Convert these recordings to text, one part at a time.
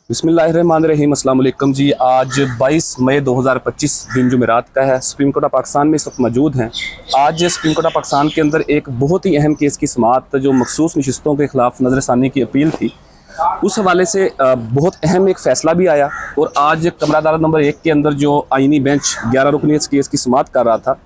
बिस्मिल्लाहिर्रहमानिर्रहीम, अस्सलाम वालेकुम जी। आज 22 मई 2025 दिन जुमेरात का है। सुप्रीम कोर्ट ऑफ पाकिस्तान में इस वक्त मौजूद हैं। आज सुप्रीम कोर्ट ऑफ पाकिस्तान के अंदर एक बहुत ही अहम केस की समाअत जो मखसूस नशिस्तों के खिलाफ नजरसानी की अपील थी, उस हवाले से बहुत अहम एक फ़ैसला भी आया। और आज कमरा अदालत नंबर 1 के अंदर जो आइनी बेंच 11 रुकनी इस केस की समाअत कर रहा था,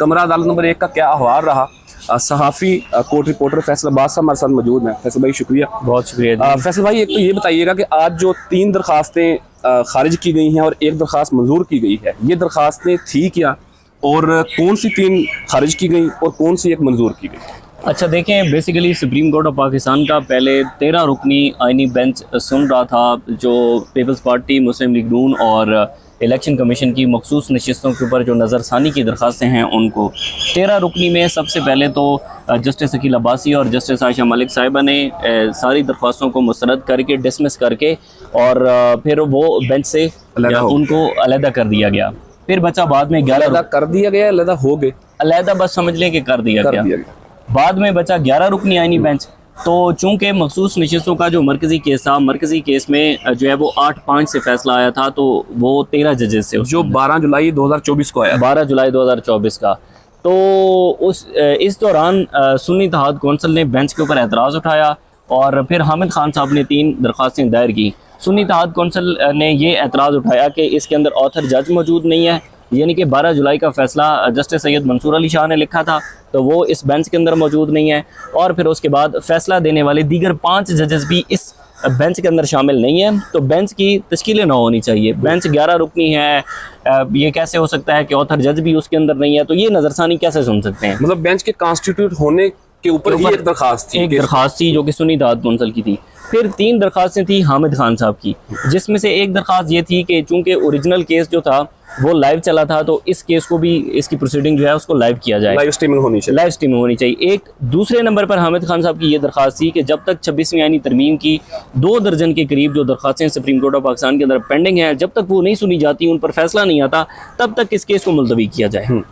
कमरा अदालत नंबर 1 का क्या अहवाल रहा। सहाफ़ी कोर्ट रिपोर्टर फैसल अब्बास साहब हमारे साथ मौजूद हैं। फैसल भाई शुक्रिया। बहुत शुक्रिया। फैसल भाई, एक तो ये बताइएगा कि आज जो 3 दरख्वास्तें खारिज की गई हैं और एक दरख्वास्त मंजूर की गई है, ये दरख्वास्तें थी क्या, और कौन सी 3 खारिज की गई और कौन सी एक मंजूर की गई? अच्छा देखें, basically supreme court of Pakistan का पहले 13 रुकनी आइनी बेंच सुन रहा था जो पीपल्स पार्टी, मुस्लिम लीग नून और इलेक्शन कमीशन की मखसूस नशिस्तों के ऊपर जो नज़रसानी की दरख्वास्तें हैं उनको 13 रुकनी में सबसे पहले तो जस्टिस अकील अब्बासी और जस्टिस आयशा मलिक साहिबा ने सारी दरख्वास्तों को मुस्तरद करके डिसमिस करके और फिर वो बेंच से उनको अलहदा कर दिया गया। फिर बचा बाद में 11 अलहदा कर दिया गया, अलहदा हो गए, अलहदा बस समझ लें कि कर दिया गया। बाद में बचा 11 रुकनी आइनी बेंच। तो चूंकि मखसूस नशिस्तों का जो मरकज़ी केस था, मरकज़ी केस में जो है वो 8-5 से फैसला आया था, तो वो 13 जजेस से, जो 12 जुलाई 2024 को आया, 12 जुलाई 2024 का। तो इस दौरान सुन्नी इत्तेहाद कौंसिल ने बेंच के ऊपर एतराज़ उठाया और फिर हामिद खान साहब ने 3 दरख्वास्तें दायर की। सुन्नी इत्तेहाद कौंसिल ने ये एतराज़ उठाया कि इसके अंदर ऑथर जज मौजूद नहीं है, यानी कि 12 जुलाई का फ़ैसला जस्टिस सैयद मंसूर अली शाह ने लिखा था, तो वो इस बेंच के अंदर मौजूद नहीं है। और फिर उसके बाद फ़ैसला देने वाले दीगर 5 जजेस भी इस बेंच के अंदर शामिल नहीं है। तो बेंच की तश्कील ना होनी चाहिए। बेंच 11 रुकनी है, ये कैसे हो सकता है कि ऑथर जज भी उसके अंदर नहीं है? तो ये नज़रसानी कैसे सुन सकते हैं? मतलब बेंच के कॉन्स्टिट्यूट होने के ऊपर ही एक दरखास्त थी, जो कि सुन्नी इत्तेहाद कौंसिल की थी। फिर 3 दरख्वास्तें थी हामिद खान साहब की, जिसमें से एक दरख्वास्त ये थी कि चूंकि ओरिजिनल केस जो था वो लाइव चला था, तो इस केस को भी, इसकी प्रोसीडिंग जो है उसको लाइव किया जाए, लाइव स्ट्रीमिंग होनी चाहिए। लाइव स्ट्रीमिंग होनी चाहिए। एक दूसरे नंबर पर हामिद खान साहब की ये दरख्वास्त थी कि जब तक 26वीं आईनी तरमीम की 2 दर्जन के करीब जो दरख्वास्तें सुप्रीम कोर्ट ऑफ पाकिस्तान के अंदर पेंडिंग हैं, जब तक वो नहीं सुनी जाती, उन पर फैसला नहीं आता, तब तक इस केस को मुलतवी किया जाए।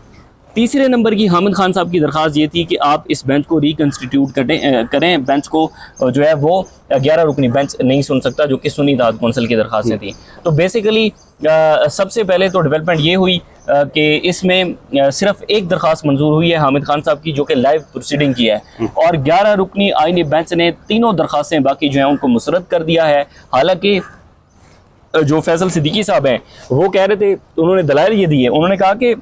तीसरे नंबर की हामिद खान साहब की दरख्वास्त ये थी कि आप इस बेंच को रिकन्स्टिट्यूट करें। बेंच को जो है वो 11 रुकनी बेंच नहीं सुन सकता, जो कि सुन्नी इत्तेहाद कौंसिल की दरख्वास्तें थी। तो बेसिकली सबसे पहले तो डेवलपमेंट ये हुई कि इसमें सिर्फ एक दरख्वास्त मंजूर हुई है हामिद खान साहब की, जो कि लाइव प्रोसीडिंग की है, और 11 रुकनी आईनी बेंच ने तीनों दरख्वास्तें बाकी जो हैं उनको मुस्तरद कर दिया है। हालांकि जो फैसल सिद्दीकी साहब हैं वो कह रहे थे, उन्होंने दलाइल ये दिए, उन्होंने कहा कि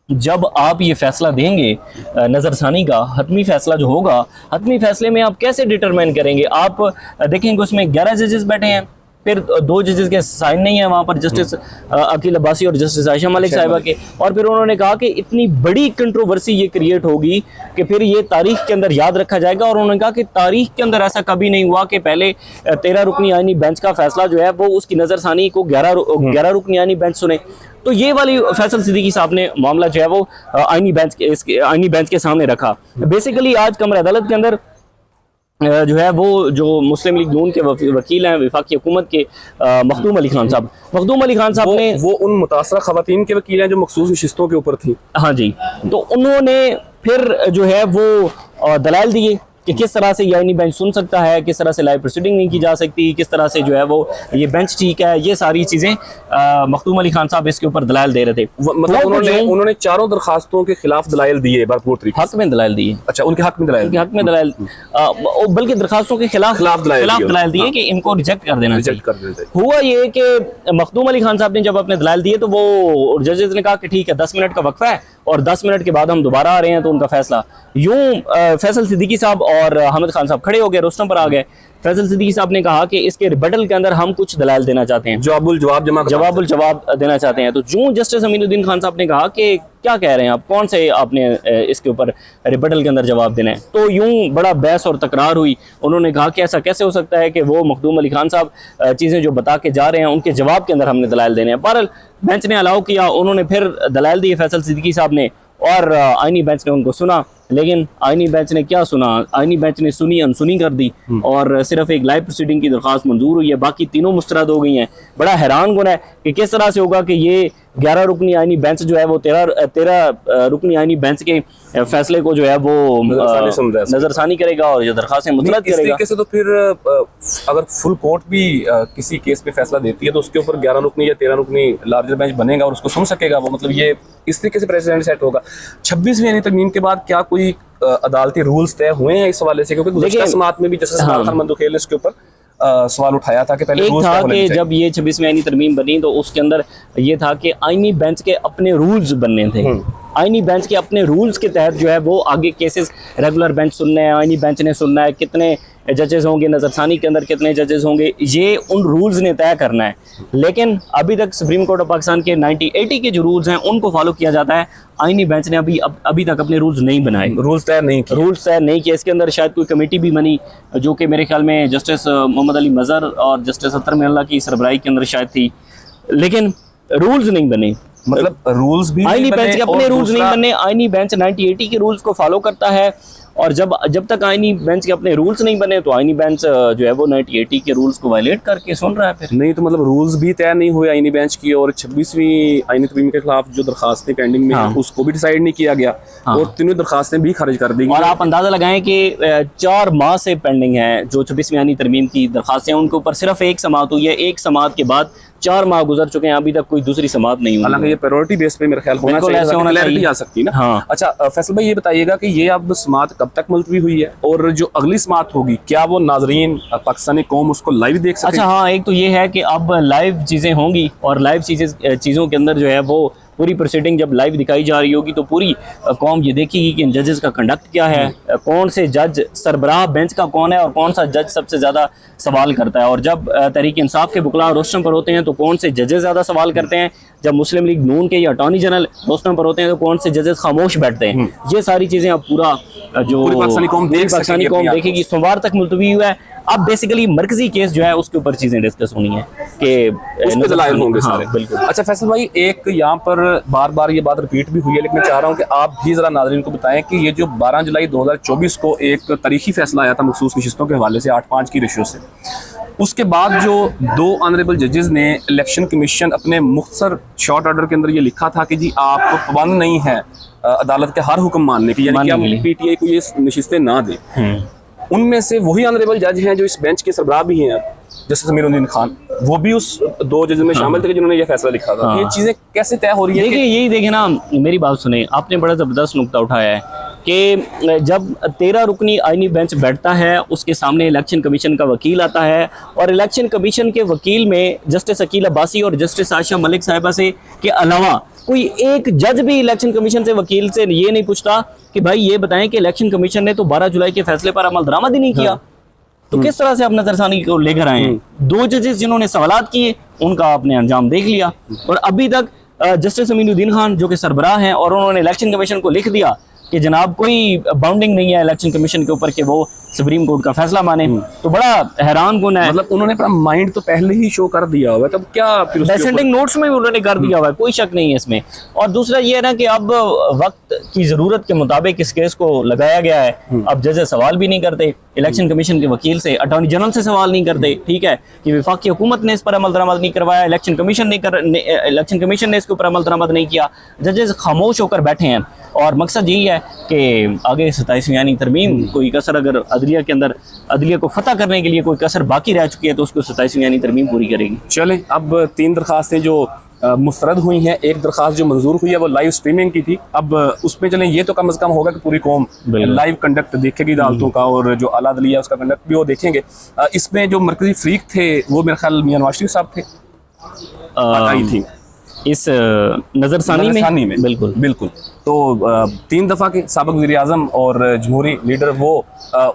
जब आप ये फैसला देंगे नज़रसानी का हतमी फैसला जो होगा, हतमी फैसले में आप कैसे डिटरमाइन करेंगे? आप देखेंगे उसमें 11 जजेस बैठे हैं, फिर 2 जजेस के साइन नहीं है वहाँ पर, जस्टिस अकील अब्बासी और जस्टिस आयशा मलिक साहिबा के। और फिर उन्होंने कहा कि इतनी बड़ी कंट्रोवर्सी ये क्रिएट होगी कि फिर ये तारीख के अंदर याद रखा जाएगा। और उन्होंने कहा कि तारीख के अंदर ऐसा कभी नहीं हुआ कि पहले 13 रुकनी आईनी बेंच का फैसला जो है वो उसकी नज़रसानी को 11 रुकनी आईनी बेंच सुने। तो ये वाली फैसल सिद्दीकी साहब ने मामला जो है वो आईनी बेंच के सामने रखा। बेसिकली आज कमरा अदालत के अंदर जो है वो जो मुस्लिम लीग नून के वकील हैं वफाकी हुकूमत के मखदूम अली खान साहब ने, वो उन मुतासरा खवातीन के वकील हैं जो मखसूस नशिस्तों के ऊपर थी। हाँ जी, तो उन्होंने फिर जो है वो दलाइल दिए कि किस तरह से ये आईनी बेंच सुन सकता है, किस तरह से लाइव प्रोसीडिंग नहीं की जा सकती, किस तरह से जो है वो ये बेंच ठीक है, ये सारी चीज़ें मखदूम अली खान साहब इसके ऊपर दलाइल दे रहे थे। मतलब उन्होंने 4 दरखास्तों के खिलाफ दलाइल दिए, भरपूर तरीके हक में दलाइल दिए। अच्छा, उनके हक में दलाइल, बल्कि दरखास्तों के खिलाफ दलाइल दिए कि इनको रिजेक्ट कर देना चाहिए। हुआ ये कि मखदूम अली खान साहब ने जब अपने दलाइल दिए तो वो जजेस ने कहा कि ठीक है, 10 मिनट का वक्फा है और 10 मिनट के बाद हम दोबारा आ रहे हैं, तो उनका फैसला यूं फैसल सिद्दीकी साहब और हामिद खान साहब खड़े हो गए, रोस्टम पर आ गए। फैसल सिद्दीकी साहब ने कहा कि इसके रिबटल के अंदर हम कुछ दलाइल देना चाहते हैं, जवाब देना चाहते हैं। तो जो जस्टिस अमीनुद्दीन खान साहब ने कहा कि क्या कह रहे हैं आप, कौन से आपने इसके ऊपर रिबटल के अंदर जवाब देना है? तो यूं बड़ा बहस और तकरार हुई। उन्होंने कहा कि ऐसा कैसे हो सकता है कि वो मखदूम अली खान साहब चीज़ें जो बता के जा रहे हैं उनके जवाब के अंदर हमने दलाइल देने हैं। बहरहाल बेंच ने अलाउ किया, उन्होंने फिर दलाइल दिए फैसल सिद्दीकी साहब ने, और आईनी बेंच ने उनको सुना लेकिन आईनी बेंच ने क्या सुना, आईनी बेंच ने सुनी अनसुनी कर दी और सिर्फ एक लाइव प्रोसीडिंग की दरख्वास्त मंजूर हुई है, बाकी तीनों मुस्तरद हो गई हैं। बड़ा हैरान गुन है कि किस तरह से होगा कि ये 11 रुकनी आईनी बेंच जो है वो 13 रुकनी आईनी बेंच के फैसले को जो है वो नजरसानी करेगा और ये दरख्वास्तें मुस्तरद इस करेगा। तरीके से तो फिर अगर फुल कोर्ट भी किसी केस पे फैसला देती है तो उसके ऊपर 11 रुकनी या 13 रुकनी लार्जर बेंच बनेगा और उसको सुन सकेगा वो, मतलब ये इस तरीके से प्रेसिडेंट सेट होगा। 26वीं यानी तरमीम के बाद क्या कोई अदालती रूल्स तय हुए हैं इस हवाले से? क्योंकि गुज़श्ता समाअत में भी जस्टिस खान मंदोखेल ने इसके ऊपर सवाल उठाया था कि पहले एक रूल्स था तय होने कि चाहिए। जब ये 26वीं आईनी तरमीम बनी तो उसके अंदर ये था कि आईनी बेंच के अपने रूल्स बनने थे। आईनी बेंच के अपने रूल्स के तहत जो है वो आगे केसेस रेगुलर बेंच सुनना है, आईनी बेंच ने सुनना है, कितने जजेस होंगे, नजरसानी के अंदर कितने जजेस होंगे, ये उन रूल्स ने तय करना है। लेकिन अभी तक सुप्रीम कोर्ट ऑफ पाकिस्तान के 1980 के जो रूल्स हैं उनको फॉलो किया जाता है। आईनी बेंच ने अभी तक अपने रूल्स नहीं बनाए, रूल्स तय नहीं किए। रूल्स तय नहीं किया। इसके अंदर शायद कोई कमेटी भी बनी जो कि मेरे ख्याल में जस्टिस मोहम्मद अली मज़हर और जस्टिस अतर मिल्ला की सरबराही के अंदर शायद थी, लेकिन रूल्स नहीं बने। मतलब रूल्स भी आईनी नहीं बेंच बने के अपने और रूल्स नहीं दूसरा- बने। आईनी बेंच 1980 के रूल्स को फॉलो करता है और जब तक आईनी बेंच के अपने रूल्स नहीं बने तो आईनी बेंच जो है वो 1980 के रूल्स को वायलेट करके सुन रहा है। फिर नहीं तो मतलब रूल्स भी तय नहीं हुए आईनी बेंच की और 26वीं आईनी तरमीम के खिलाफ जो दरखास्तें पेंडिंग में हैं उसको भी डिसाइड नहीं किया गया और तीनों दरखास्तें भी खारिज कर दी गई। और आप अंदाजा लगाएं कि 4 माह से पेंडिंग है जो 26वीं आईनी तरमीम की दरखास्तें, उनके ऊपर सिर्फ एक समाअत हुई है। एक समाअत के बाद 4 माह गुजर चुके हैं, अभी तक कोई दूसरी समाअत नहीं हुई। हालांकि ये प्रायोरिटी बेस पे मेरे ख्याल होना बिल्कुल चाहिए, ऐसे होना क्लैरिटी चाहिए। आ सकती है ना। हाँ। अच्छा फैसल भाई ये बताइएगा कि ये अब समाअत कब तक मुलतवी हुई है और जो अगली समाअत होगी क्या वो नाजरीन पाकिस्तानी कौम उसको लाइव देख सके? अच्छा हाँ, एक तो ये है कि अब लाइव चीज़ें होंगी और लाइव चीज़ों के अंदर जो है वो पूरी प्रोसीडिंग जब लाइव दिखाई जा रही होगी तो पूरी कौम ये देखेगी कि इन जजेस का कंडक्ट क्या है, कौन से जज सरबराह बेंच का कौन है और कौन सा जज सबसे ज़्यादा सवाल करता है। और जब तहरीक इंसाफ के वकला रोस्टम पर होते हैं तो कौन से जजेस ज़्यादा सवाल करते हैं, जब मुस्लिम लीग नून के या अटॉर्नी जनरल रोस्टम पर होते हैं तो कौन से जजेस खामोश बैठते हैं। ये सारी चीज़ें अब पूरा जो पूरी पाकिस्तानी कौम देखेगी। सोमवार तक मुलतवी हुआ है। अब बेसिकली मरकजी केस जो है उसके ऊपर चीज़ें डिस्कस होनी है कि उस पे दलाइल होंगे हाँ, सारे। बिल्कुल। अच्छा फैसल भाई एक यहाँ पर बार बार ये बात रिपीट भी हुई है लेकिन मैं चाह रहा हूँ कि आप भी जरा नाज़रीन को बताएं कि ये जो 12 जुलाई 2024 को एक तारीखी फैसला आया था मखसूस नशिस्तों के हवाले से 8-5 की रेशियो से, उसके बाद जो 2 ऑनरेबल जजेस ने इलेक्शन कमीशन अपने मुख्तसर शॉर्ट ऑर्डर के अंदर ये लिखा था कि जी आप पाबंद नहीं है अदालत के हर हुक्म मानने की, यानी कि हम PTI को ये नशिस्तें ना दें। उनमें से वही ऑनरेबल जज हैं जो इस बेंच के सरबराह भी हैं, जैसे समीरुद्दीन खान, वो भी उस 2 जज में शामिल थे जिन्होंने ये फैसला लिखा था। ये चीज़ें कैसे तय हो रही है? देखिए यही देखें ना, मेरी बात सुने, आपने बड़ा ज़बरदस्त नुक्ता उठाया है कि जब 13 रुकनी आईनी बेंच बैठता है उसके सामने इलेक्शन कमीशन का वकील आता है और इलेक्शन कमीशन के वकील में जस्टिस अकील अब्बासी और जस्टिस आयशा मलिक साहिबा से के अलावा कोई एक जज भी इलेक्शन कमीशन से वकील से ये नहीं पूछता कि भाई ये बताएं कि इलेक्शन कमीशन ने तो 12 जुलाई के फैसले पर अमल दरामद ही नहीं किया। तो किस तरह से आप नजरसानी को लेकर आए हैं? 2 जजेस जिन्होंने सवालात किए उनका आपने अंजाम देख लिया और अभी तक जस्टिस समीरुद्दीन खान जो कि सरबराह हैं और उन्होंने इलेक्शन कमीशन को लिख दिया कि जनाब कोई बाउंडिंग नहीं है इलेक्शन कमीशन के ऊपर कि वो सुप्रीम कोर्ट का फैसला माने। तो बड़ा हैरान गुन है, मतलब उन्होंने अपना माइंड तो पहले ही शो कर दिया हुआ है, तब क्या फिर उसके डिसेंडिंग नोट्स में भी उन्होंने कर दिया हुआ है, कोई शक नहीं है इसमें। और दूसरा ये है ना कि अब वक्त की ज़रूरत के मुताबिक इस केस को लगाया गया है। अब जजेस सवाल भी नहीं करते इलेक्शन कमीशन के वकील से, अटॉर्नी जनरल से सवाल नहीं करते, ठीक है, कि वफाकी हुकूमत ने इस पर अमल दरामद नहीं करवाया, इलेक्शन कमीशन ने इसके ऊपर अमल दरामद नहीं किया, जजेस खामोश होकर बैठे हैं। और मकसद यही है कि आगे 27वीं यानी तरमीम कोई कसर अगर अदलिया के अंदर अदलिया को फतह करने के लिए कोई कसर बाकी रह चुकी है तो उसको 27वीं यानी तरमीम पूरी करेगी। चलें अब 3 दरखास्तें जो मुस्तरद हुई हैं, एक दरखास्त जो मंजूर हुई है वो लाइव स्ट्रीमिंग की थी। अब उसमें चलें ये तो कम से कम होगा कि पूरी कौम लाइव कंडक्ट देखेगी अदालतों का और जो आला अदलिया उसका कंडक्ट भी वो देखेंगे। इसमें जो मरकजी फरीक थे वो मेरे ख्याल मियां नवाज शरीफ साहब थे, आई थिंक इस नजरसानी में बिल्कुल बिल्कुल। तो 3 दफ़ा के साबिक वज़ीर-ए-आज़म और जमहूरी लीडर वो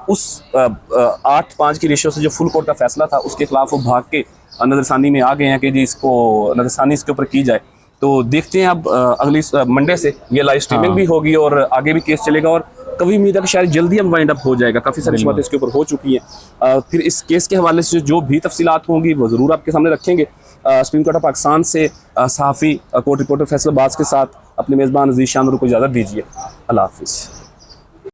उस 8-5 की रेशियो से जो फुल कोर्ट का फैसला था उसके खिलाफ वो भाग के नजरसानी में आ गए हैं कि जी इसको नजरसानी इसके ऊपर की जाए। तो देखते हैं अब अगली मंडे से ये लाइव स्ट्रीमिंग भी होगी और आगे भी केस चलेगा और कभी उम्मीद है कि शायद जल्दी हम वाइंड अप हो जाएगा। काफ़ी सारी बातें इसके ऊपर हो चुकी हैं। फिर इस केस के हवाले से जो भी तफसीलात होंगी वो ज़रूर आपके सामने रखेंगे। सुप्रीम कोर्ट ऑफ पाकिस्तान से सहाफ़ी कोर्ट रिपोर्टर फैसल बाज के साथ अपने मेज़बान अज़ीज़ शानूर को इजाज़त दीजिए। अल्लाह हाफ़िज़।